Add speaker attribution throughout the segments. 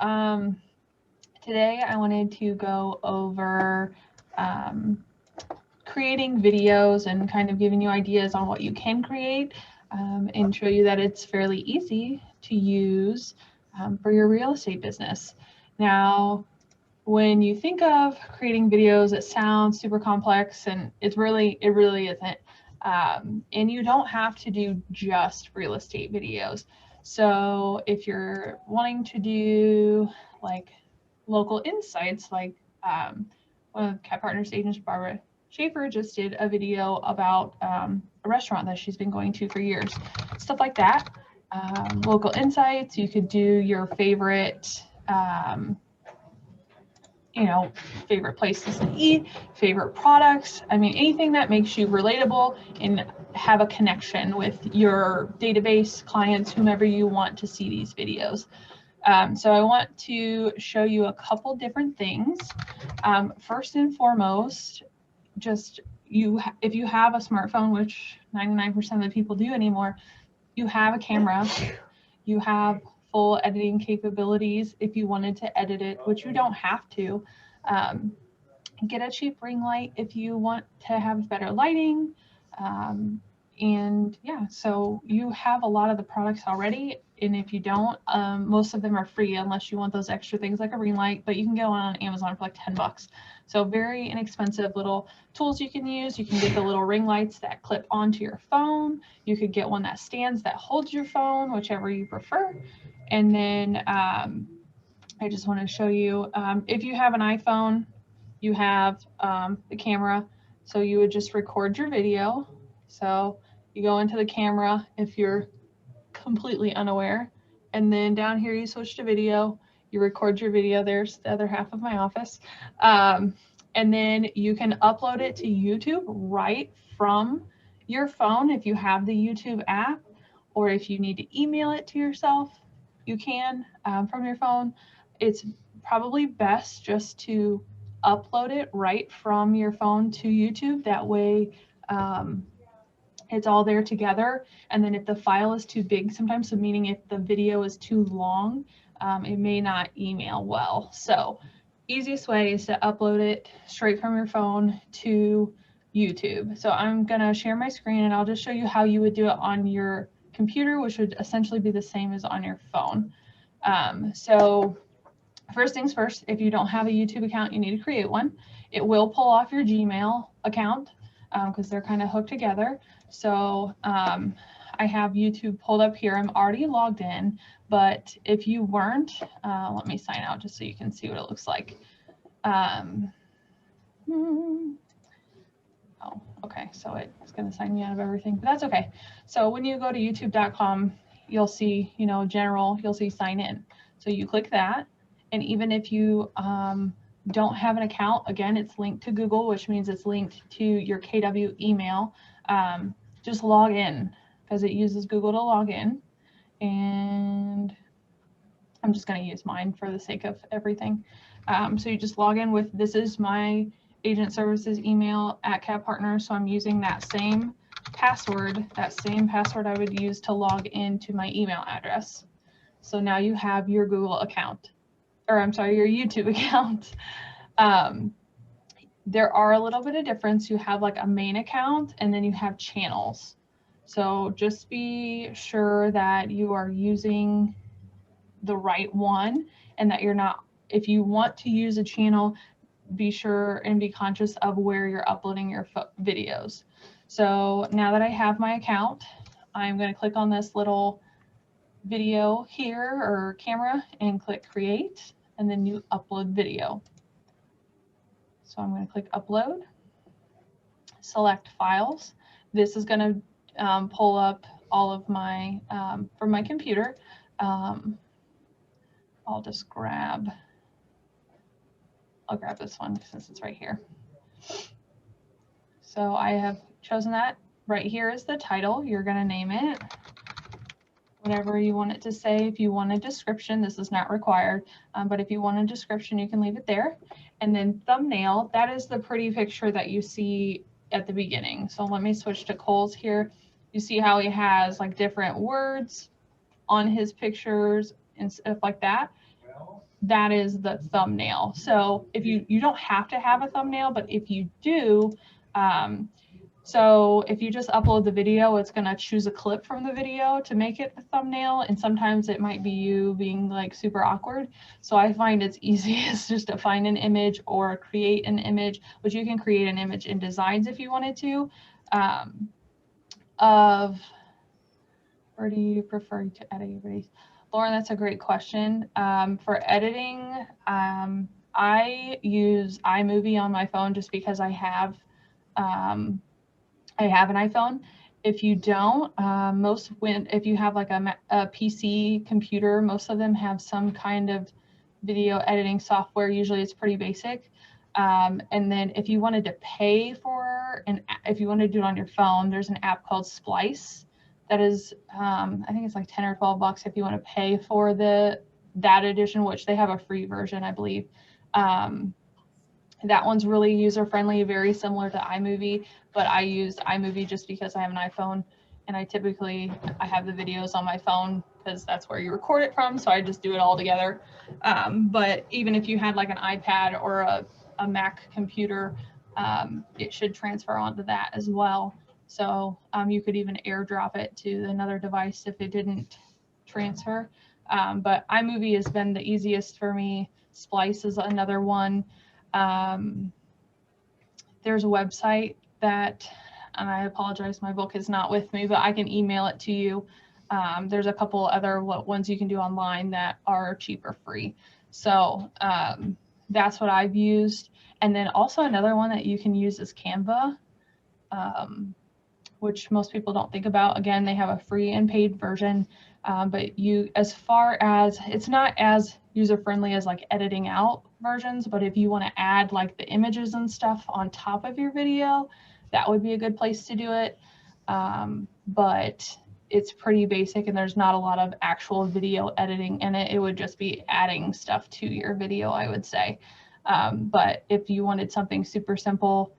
Speaker 1: today I wanted to go over creating videos and kind of giving you ideas on what you can create and show you that it's fairly easy to use for your real estate business. Now, when you think of creating videos, it sounds super complex, and it really isn't. And you don't have to do just real estate videos. So if you're wanting to do like local insights, like one of Cat Partners agents, Barbara Schaefer, just did a video about a restaurant that she's been going to for years, stuff like that. Local insights, you could do your favorite favorite places to eat, favorite products. I mean, anything that makes you relatable and have a connection with your database, clients, whomever you want to see these videos. So I want to show you a couple different things. First and foremost, just if you have a smartphone, which 99% of the people do anymore, you have a camera, you have full editing capabilities if you wanted to edit it, which you don't have to. Get a cheap ring light if you want to have better lighting. And yeah, so you have a lot of the products already. And if you don't, most of them are free unless you want those extra things like a ring light, but you can go on Amazon for like 10 bucks. So very inexpensive little tools you can use. You can get the little ring lights that clip onto your phone. You could get one that stands that holds your phone, whichever you prefer. And then I just want to show you, if you have an iPhone, you have the camera. So you would just record your video. So you go into the camera if you're completely unaware. And then down here you switch to video. You record your video. There's the other half of my office. And then you can upload it to YouTube right from your phone if you have the YouTube app, or if you need to email it to yourself, you can from your phone. It's probably best just to upload it right from your phone to YouTube. That way it's all there together. And then if the file is too big sometimes, so meaning if the video is too long, it may not email well. So easiest way is to upload it straight from your phone to YouTube. So I'm gonna share my screen and I'll just show you how you would do it on your computer, which would essentially be the same as on your phone. So first things first, if you don't have a YouTube account, you need to create one. It will pull off your Gmail account because they're kind of hooked together. So I have YouTube pulled up here. I'm already logged in, but if you weren't, let me sign out just so you can see what it looks like. Oh, okay, so it's going to sign me out of everything, but that's okay. So when you go to youtube.com, you'll see, general, you'll see sign in. So you click that, and even if you don't have an account, again, it's linked to Google, which means it's linked to your KW email. Just log in because it uses Google to log in. And I'm just going to use mine for the sake of everything. So you just log in with, this is my agent services email at Cat Partners. So I'm using that same password I would use to log into my email address. So now you have your Google account, or I'm sorry, your YouTube account. There are a little bit of difference. You have like a main account and then you have channels. So just be sure that you are using the right one and that you're not, if you want to use a channel, be sure and be conscious of where you're uploading your videos. So now that I have my account, I'm going to click on this little video here or camera and click create, and then you upload video. So I'm going to click upload, select files. This is going to pull up all of my, from my computer. I'll grab this one since it's right here. So I have chosen that. Right here is the title. You're going to name it whatever you want it to say. If you want a description, this is not required, but if you want a description, you can leave it there. And then thumbnail, that is the pretty picture that you see at the beginning. So let me switch to Cole's here. You see how he has like different words on his pictures and stuff like that. that is the thumbnail. So if you don't have to have a thumbnail, but if you do, so if you just upload the video, it's going to choose a clip from the video to make it the thumbnail. And sometimes it might be you being like super awkward. So I find it's easiest just to find an image or create an image, which you can create an image in Designs if you wanted to, of, where do you prefer to edit your videos? Lauren, that's a great question. For editing, I use iMovie on my phone just because I have an iPhone. If you don't, if you have like a PC computer, most of them have some kind of video editing software. Usually it's pretty basic. And then if you wanted to pay for, if you want to do it on your phone, there's an app called Splice that is, I think it's like 10 or 12 bucks if you want to pay for that edition, which they have a free version, I believe. That one's really user-friendly, very similar to iMovie, but I use iMovie just because I have an iPhone, and I have the videos on my phone because that's where you record it from, so I just do it all together. But even if you had like an iPad or a Mac computer, it should transfer onto that as well. So you could even AirDrop it to another device if it didn't transfer. But iMovie has been the easiest for me. Splice is another one. There's a website that, and I apologize, my book is not with me, but I can email it to you. There's a couple other ones you can do online that are cheap or free. So that's what I've used. And then also another one that you can use is Canva, which most people don't think about. Again, they have a free and paid version, but as far as, it's not as user-friendly as like editing out versions, but if you want to add like the images and stuff on top of your video, that would be a good place to do it. But it's pretty basic and there's not a lot of actual video editing in it. It would just be adding stuff to your video, I would say. But if you wanted something super simple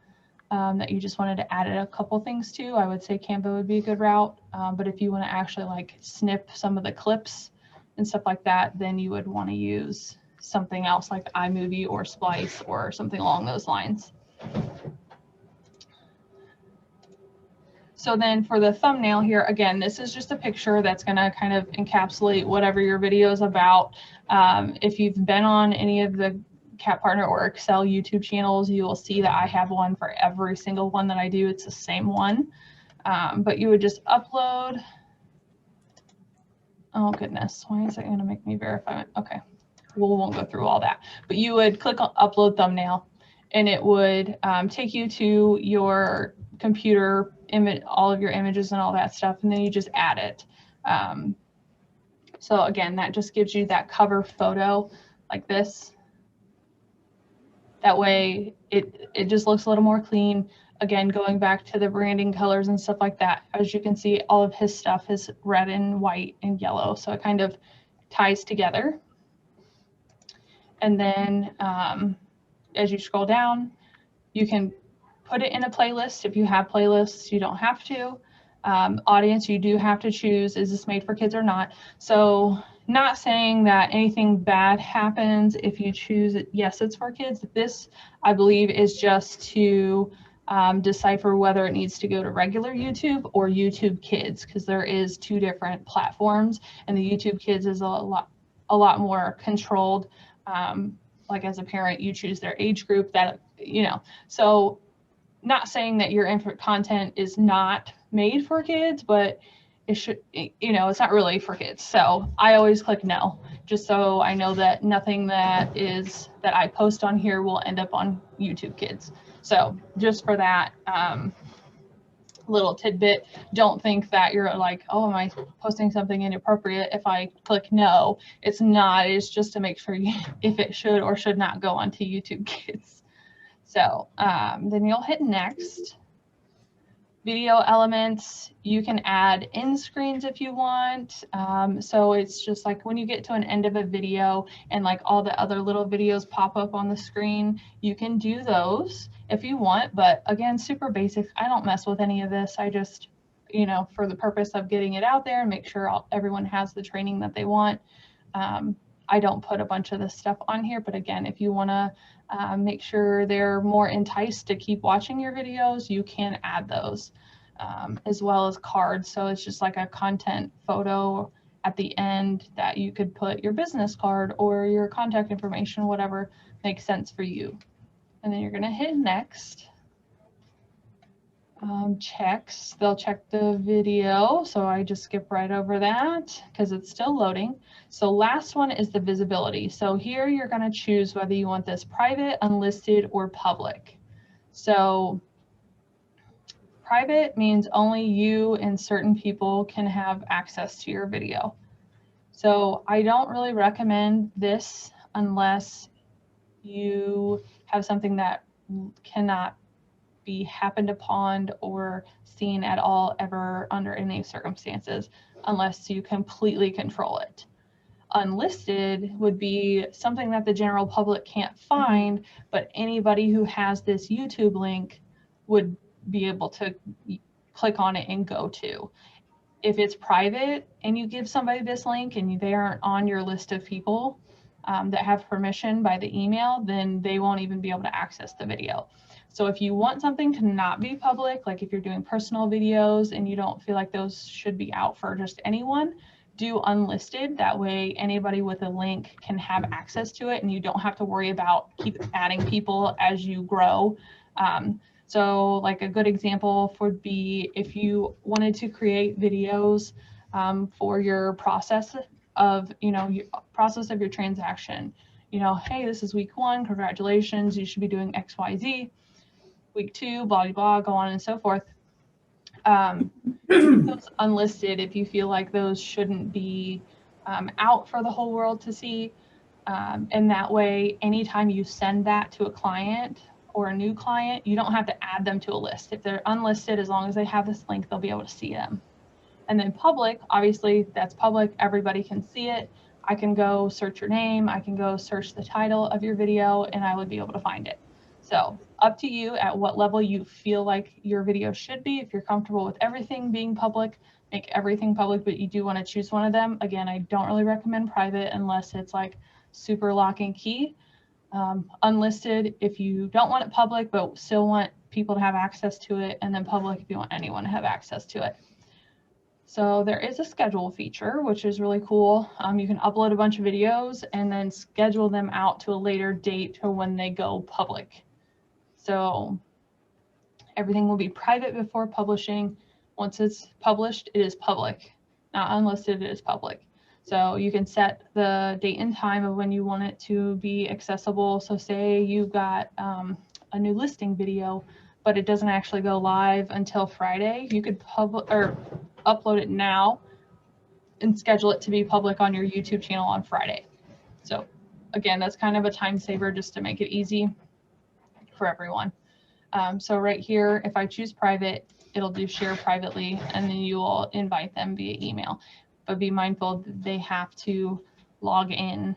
Speaker 1: that you just wanted to add a couple things to, I would say Canva would be a good route. But if you want to actually like snip some of the clips and stuff like that, then you would want to use something else like iMovie or Splice or something along those lines. So then for the thumbnail here, again, this is just a picture that's going to kind of encapsulate whatever your video is about. If you've been on any of the Cat Partner or Excel YouTube channels, you will see that I have one for every single one that I do. It's the same one, but you would just upload. Oh goodness, why is it going to make me verify it? Okay, we won't go through all that, but you would click on upload thumbnail and it would take you to your computer, image, all of your images and all that stuff, and then you just add it. So again, that just gives you that cover photo like this. That way it just looks a little more clean. Again, going back to the branding colors and stuff like that, as you can see, all of his stuff is red and white and yellow. So it kind of ties together. And then as you scroll down, you can put it in a playlist. If you have playlists, you don't have to. Audience, you do have to choose, is this made for kids or not? So not saying that anything bad happens if you choose it, yes, it's for kids. This, I believe, is just to decipher whether it needs to go to regular YouTube or YouTube Kids, because there is two different platforms, and the YouTube Kids is a lot more controlled. Like as a parent, you choose their age group, that, you know, so not saying that your content is not made for kids, but it should, you know, it's not really for kids. So I always click no, just so I know that nothing that I post on here will end up on YouTube Kids. So just for that little tidbit, don't think that you're like, oh, am I posting something inappropriate if I click no. It's not. It's just to make sure if it should or should not go onto YouTube Kids. So then you'll hit next. Video elements, you can add end screens if you want. So it's just like when you get to an end of a video and like all the other little videos pop up on the screen, you can do those if you want, but again, super basic. I don't mess with any of this. I just, you know, for the purpose of getting it out there and make sure everyone has the training that they want, I don't put a bunch of this stuff on here, but again, if you want to make sure they're more enticed to keep watching your videos, you can add those, as well as cards. So it's just like a content photo at the end that you could put your business card or your contact information, whatever makes sense for you. And then you're going to hit next. Checks, they'll check the video. So I just skip right over that because it's still loading. So last one is the visibility. So here you're going to choose whether you want this private, unlisted, or public. So private means only you and certain people can have access to your video. So I don't really recommend this unless you have something that cannot be happened upon or seen at all ever under any circumstances, unless you completely control it. Unlisted would be something that the general public can't find, but anybody who has this YouTube link would be able to click on it and go to. If it's private and you give somebody this link and they aren't on your list of people that have permission by the email, then they won't even be able to access the video. So if you want something to not be public, like if you're doing personal videos and you don't feel like those should be out for just anyone, do unlisted. That way anybody with a link can have access to it and you don't have to worry about keep adding people as you grow. So like a good example would be if you wanted to create videos for your process of, your process of your transaction. Hey, this is week 1, congratulations, you should be doing X, Y, Z. Week 2, blah, blah, blah, go on and so forth. Those unlisted if you feel like those shouldn't be out for the whole world to see. And that way, anytime you send that to a client or a new client, you don't have to add them to a list. If they're unlisted, as long as they have this link, they'll be able to see them. And then public, obviously that's public, everybody can see it. I can go search your name, I can go search the title of your video, and I would be able to find it. So up to you at what level you feel like your video should be. If you're comfortable with everything being public, make everything public, but you do want to choose one of them. Again, I don't really recommend private unless it's like super lock and key. Unlisted if you don't want it public, but still want people to have access to it, and then public if you want anyone to have access to it. So there is a schedule feature, which is really cool. You can upload a bunch of videos and then schedule them out to a later date or when they go public. So everything will be private before publishing. Once it's published, it is public. Not unlisted, it is public. So you can set the date and time of when you want it to be accessible. So say you've got a new listing video, but it doesn't actually go live until Friday. You could upload it now and schedule it to be public on your YouTube channel on Friday. So again, that's kind of a time saver just to make it easy for everyone. So right here, if I choose private, it'll do share privately, and then you will invite them via email. But be mindful that they have to log in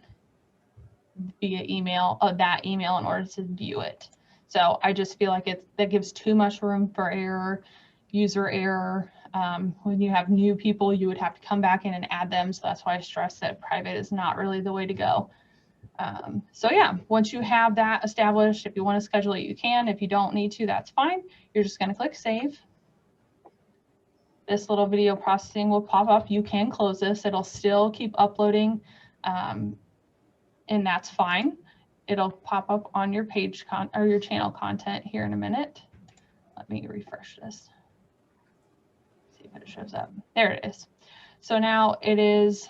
Speaker 1: via email, that email, in order to view it. So I just feel like that gives too much room for error, user error. When you have new people, you would have to come back in and add them. So that's why I stress that private is not really the way to go. So yeah, once you have that established, if you want to schedule it, you can. If you don't need to, that's fine. You're just going to click save. This little video processing will pop up. You can close this. It'll still keep uploading, and that's fine. It'll pop up on your page or your channel content here in a minute. Let me refresh this. See if it shows up. There it is. So now it is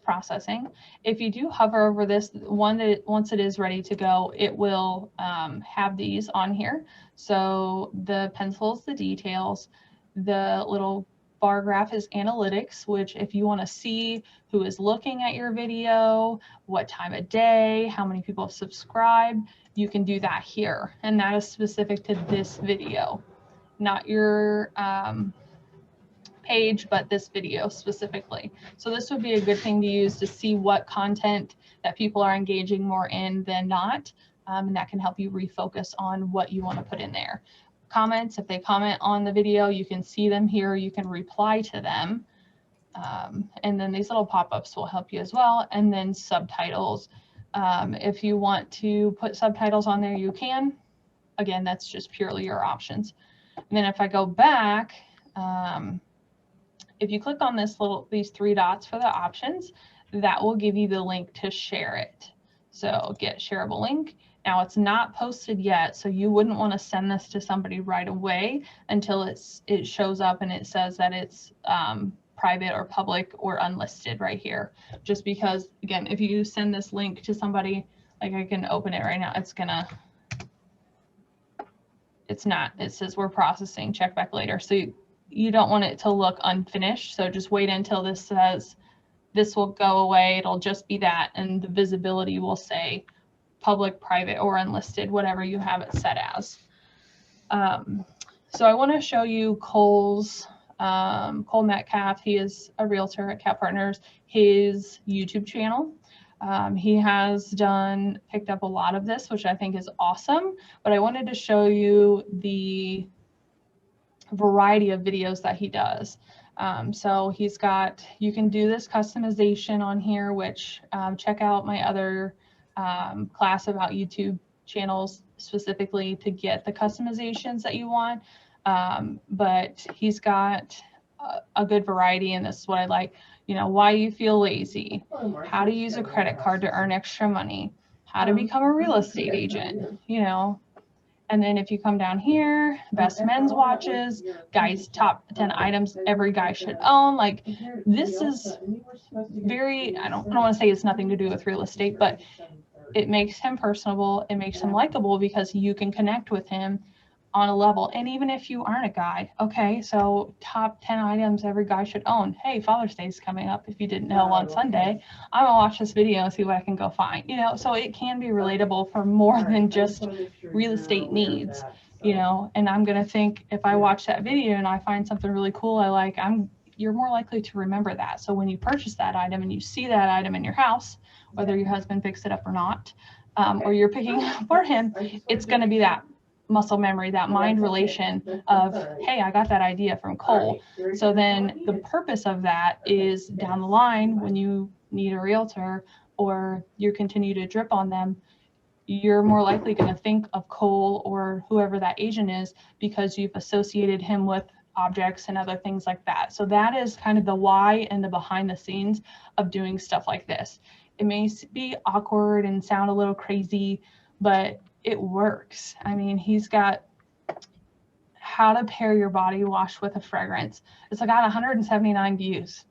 Speaker 1: processing. If you do hover over this once it is ready to go, it will have these on here. So the pencils, the details, the little bar graph is analytics, which if you want to see who is looking at your video, what time of day, how many people have subscribed, you can do that here. And that is specific to this video, not your page, but this video specifically. So this would be a good thing to use to see what content that people are engaging more in than not. And that can help you refocus on what you want to put in there. Comments, if they comment on the video, you can see them here. You can reply to them. And then these little pop-ups will help you as well. And then subtitles. If you want to put subtitles on there, you can. Again, that's just purely your options. And then if I go back, if you click on these 3 dots for the options, that will give you the link to share it. So get shareable link. Now it's not posted yet, so you wouldn't want to send this to somebody right away until it shows up and it says that it's private or public or unlisted right here. Just because, again, if you send this link to somebody, like I can open it right now, it's not, it says we're processing, check back later. So you don't want it to look unfinished. So just wait until this says this will go away. It'll just be that, and the visibility will say public, private, or unlisted, whatever you have it set as. So I want to show you Cole's, Cole Metcalf. He is a realtor at Cat Partners, his YouTube channel. He has picked up a lot of this, which I think is awesome, but I wanted to show you the variety of videos that he does. So he's got, you can do this customization on here, which check out my other class about YouTube channels specifically to get the customizations that you want. But he's got a good variety, and this is what I like. You know, why you feel lazy, how to use a credit card to earn extra money, how to become a real estate agent, you know. And then if you come down here, best men's watches, guys, top 10 items every guy should own. Like, this is very, I don't want to say it's nothing to do with real estate, but it makes him personable. It makes him likable because you can connect with him on a level. And even if you aren't a guy, okay, so top 10 items every guy should own. Hey, Father's Day is coming up. If you didn't know, on Sunday, I'm gonna watch this video and see what I can go find, you know. So it can be relatable for more than just real estate needs, you know. And I'm gonna think, if I watch that video and I find something really cool I like, you're more likely to remember that. So when you purchase that item and you see that item in your house, whether your husband picks it up or not, or you're picking it up for him, it's going to be that muscle memory, that mind relation of, hey, I got that idea from Cole. So then the purpose of that is down the line, when you need a realtor or you continue to drip on them, you're more likely going to think of Cole or whoever that agent is because you've associated him with objects and other things like that. So that is kind of the why and the behind the scenes of doing stuff like this. It may be awkward and sound a little crazy, but it works. I mean, he's got how to pair your body wash with a fragrance. It's got 179 views.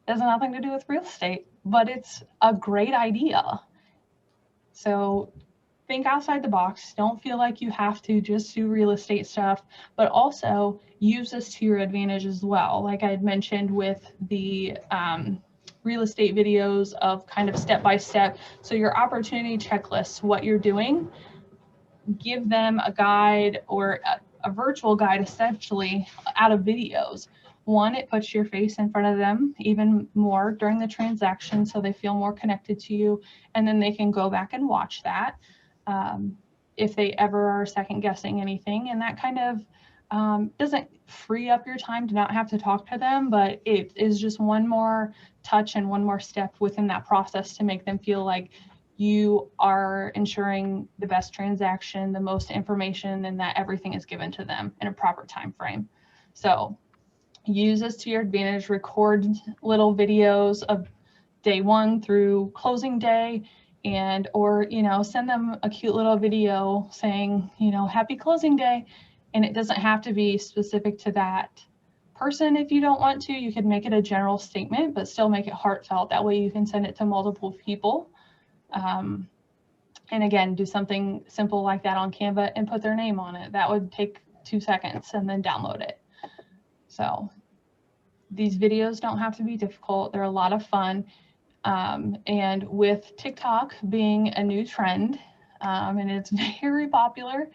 Speaker 1: It has nothing to do with real estate, but it's a great idea. So think outside the box. Don't feel like you have to just do real estate stuff, but also use this to your advantage as well. Like I had mentioned with the real estate videos of kind of step-by-step. So your opportunity checklists, what you're doing, give them a guide or a virtual guide essentially out of videos. One, it puts your face in front of them even more during the transaction so they feel more connected to you, and then they can go back and watch that if they ever are second guessing anything. And that kind of doesn't free up your time to not have to talk to them, but it is just one more touch and one more step within that process to make them feel like you are ensuring the best transaction, the most information, and that everything is given to them in a proper time frame. So use this to your advantage. Record little videos of day 1 through closing day, and or send them a cute little video saying happy closing day. And it doesn't have to be specific to that person. If you don't want to, you could make it a general statement, but still make it heartfelt. That way you can send it to multiple people. And again, do something simple like that on Canva and put their name on it. That would take 2 seconds, and then download it. So these videos don't have to be difficult. They're a lot of fun. And with TikTok being a new trend, and it's very popular,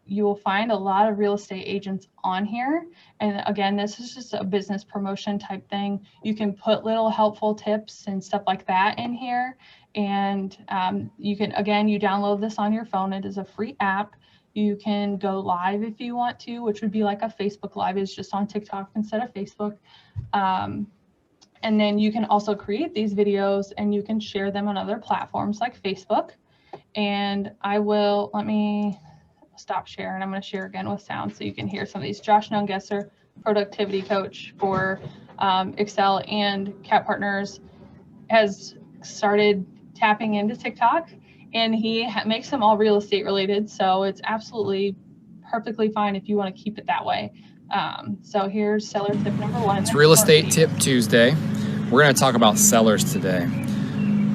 Speaker 1: you will find a lot of real estate agents on here. And again, this is just a business promotion type thing. You can put little helpful tips and stuff like that in here. And you can, again, you download this on your phone. It is a free app. You can go live if you want to, which would be like a Facebook Live, is just on TikTok instead of Facebook. And then you can also create these videos and you can share them on other platforms like Facebook. And let me stop sharing. I'm going to share again with sound so you can hear some of these. Josh Nungesser, productivity coach for Excel and Cat Partners, has started tapping into TikTok, and he makes them all real estate related. So it's absolutely perfectly fine if you want to keep it that way. So here's seller tip number 1.
Speaker 2: It's Real Estate Tip Tuesday. We're going to talk about sellers today.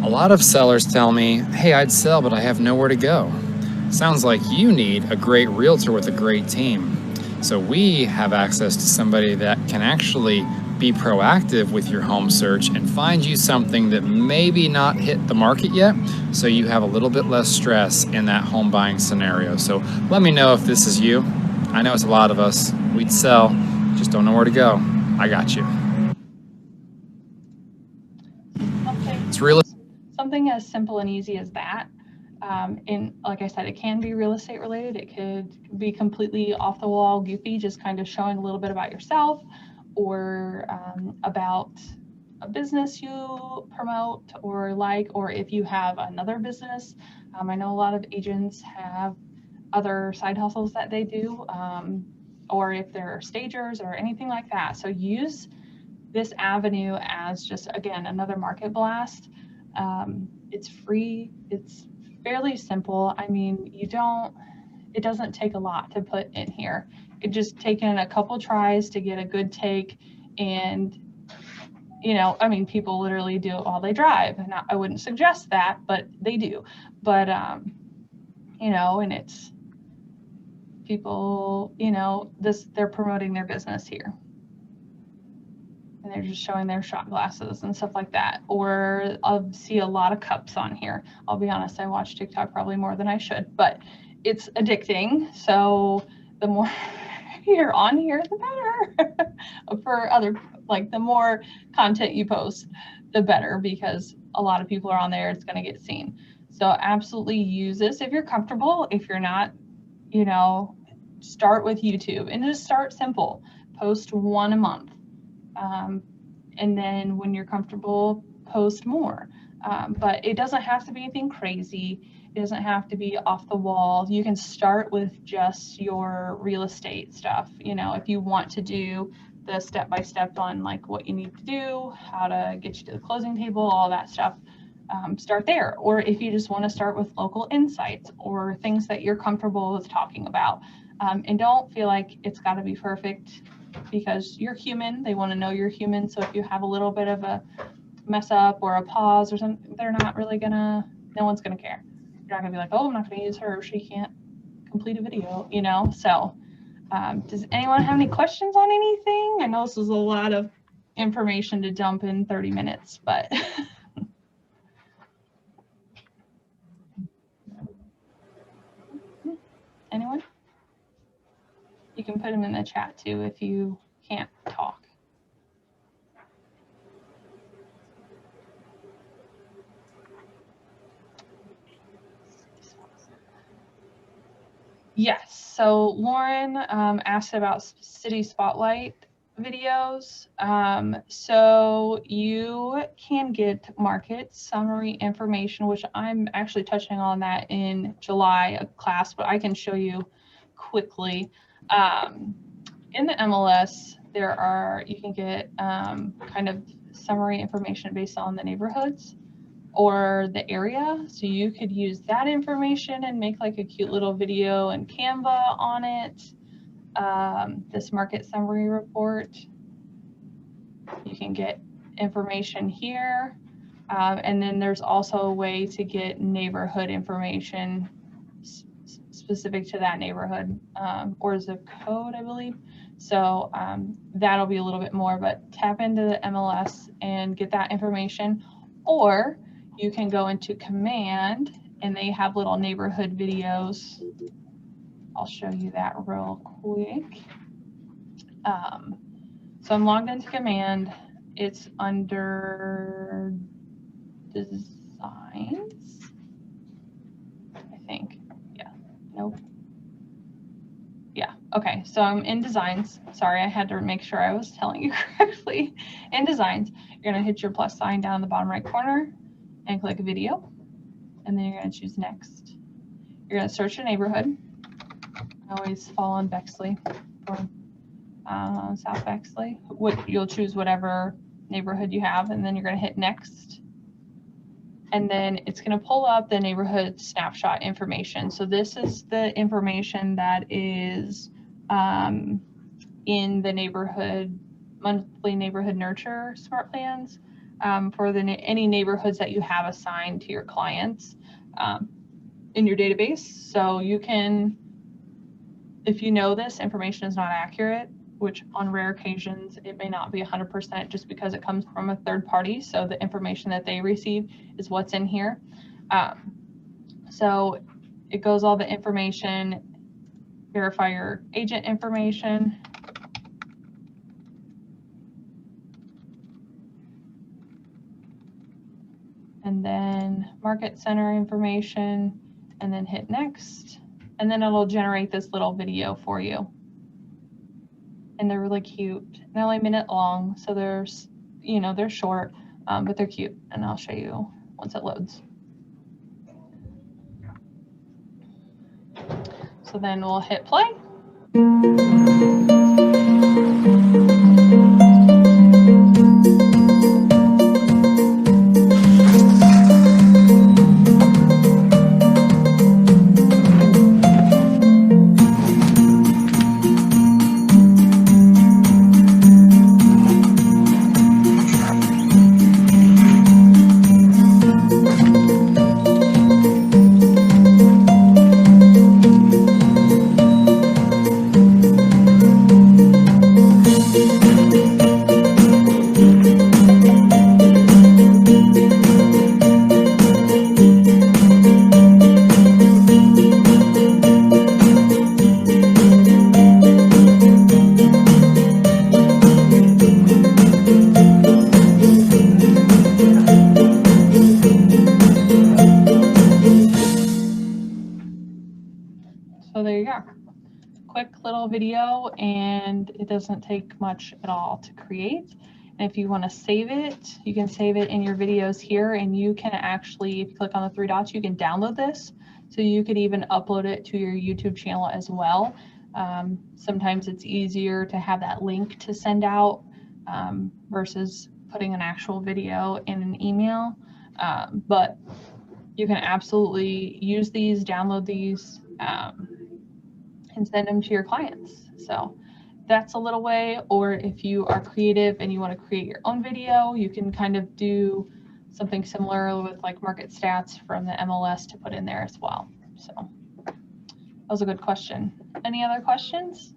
Speaker 2: A lot of sellers tell me, hey, I'd sell, but I have nowhere to go. Sounds like you need a great realtor with a great team. So we have access to somebody that can actually be proactive with your home search and find you something that maybe not hit the market yet, so you have a little bit less stress in that home buying scenario. So let me know if this is you. I know it's a lot of us. We'd sell, just don't know where to go. I got you. It's real.
Speaker 1: Something as simple and easy as that. And like I said, it can be real estate related. It could be completely off the wall, goofy, just kind of showing a little bit about yourself or about a business you promote or like, or if you have another business. I know a lot of agents have other side hustles that they do, or if they're stagers or anything like that. So use this avenue as just, again, another market blast. It's free. It's fairly simple. I mean, it doesn't take a lot to put in here. It just taken a couple tries to get a good take. And, I mean, people literally do it while they drive. And I wouldn't suggest that, but they do. But, and it's people, they're promoting their business here. And they're just showing their shot glasses and stuff like that. Or I'll see a lot of cups on here. I'll be honest, I watch TikTok probably more than I should, but it's addicting. So the more you're on here, the better. For the more content you post, the better, because a lot of people are on there. It's going to get seen. So absolutely use this if you're comfortable. If you're not, start with YouTube and just start simple. Post 1 a month. And then when you're comfortable, post more. But it doesn't have to be anything crazy. It doesn't have to be off the wall. You can start with just your real estate stuff. If you want to do the step-by-step on like what you need to do, how to get you to the closing table, all that stuff, start there. Or if you just want to start with local insights or things that you're comfortable with talking about. And don't feel like it's got to be perfect, because you're human. They want to know you're human. So if you have a little bit of a mess up or a pause or something, no one's gonna care. You're not gonna be like, oh, I'm not gonna use her, she can't complete a video, So does anyone have any questions on anything? I know this was a lot of information to dump in 30 minutes, but anyone? You can put them in the chat too if you can't talk. Yes, so Lauren asked about City Spotlight videos. So you can get market summary information, which I'm actually touching on that in July, a class, but I can show you quickly. In the MLS, you can get kind of summary information based on the neighborhoods or the area. So you could use that information and make like a cute little video and Canva on it. This market summary report, you can get information here. And then there's also a way to get neighborhood information specific to that neighborhood, or zip code, I believe. So that'll be a little bit more, but tap into the MLS and get that information. Or you can go into Command and they have little neighborhood videos. I'll show you that real quick. So I'm logged into Command. It's under Designs, I think. Yeah, nope. Okay, so I'm in designs. Sorry, I had to make sure I was telling you correctly. In designs, you're gonna hit your plus sign down in the bottom right corner and click video. And then you're gonna choose next. You're gonna search a neighborhood. I always fall on Bexley or South Bexley. You'll choose whatever neighborhood you have, and then you're gonna hit next. And then it's gonna pull up the neighborhood snapshot information. So this is the information that is in the neighborhood, monthly neighborhood nurture smart plans for any neighborhoods that you have assigned to your clients in your database. So you can, if you know this information is not accurate, which on rare occasions it may not be 100% just because it comes from a third party. So the information that they receive is what's in here. So it goes all the information, verify your agent information. And then market center information, and then hit next. And then it'll generate this little video for you. And they're really cute. They're only a minute long, so there's, you know, they're short, but they're cute. And I'll show you once it loads. So then we'll hit play. So there you go. Quick little video, and it doesn't take much at all to create. And if you want to save it, you can save it in your videos here, and you can actually, if you click on the three dots, you can download this. So you could even upload it to your YouTube channel as well. Sometimes it's easier to have that link to send out versus putting an actual video in an email. But you can absolutely use these, download these, and send them to your clients. So that's a little way. Or if you are creative and you want to create your own video, you can kind of do something similar with like market stats from the MLS to put in there as well. So that was a good question. Any other questions?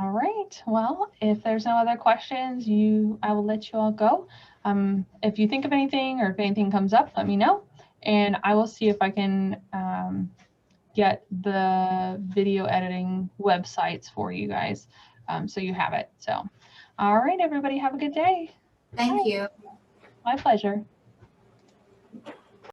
Speaker 1: All right, well, if there's no other questions, I will let you all go. If you think of anything or if anything comes up, let me know, and I will see if I can get the video editing websites for you guys so you have it. So, all right, everybody, have a good day.
Speaker 3: Thank you.
Speaker 1: My pleasure.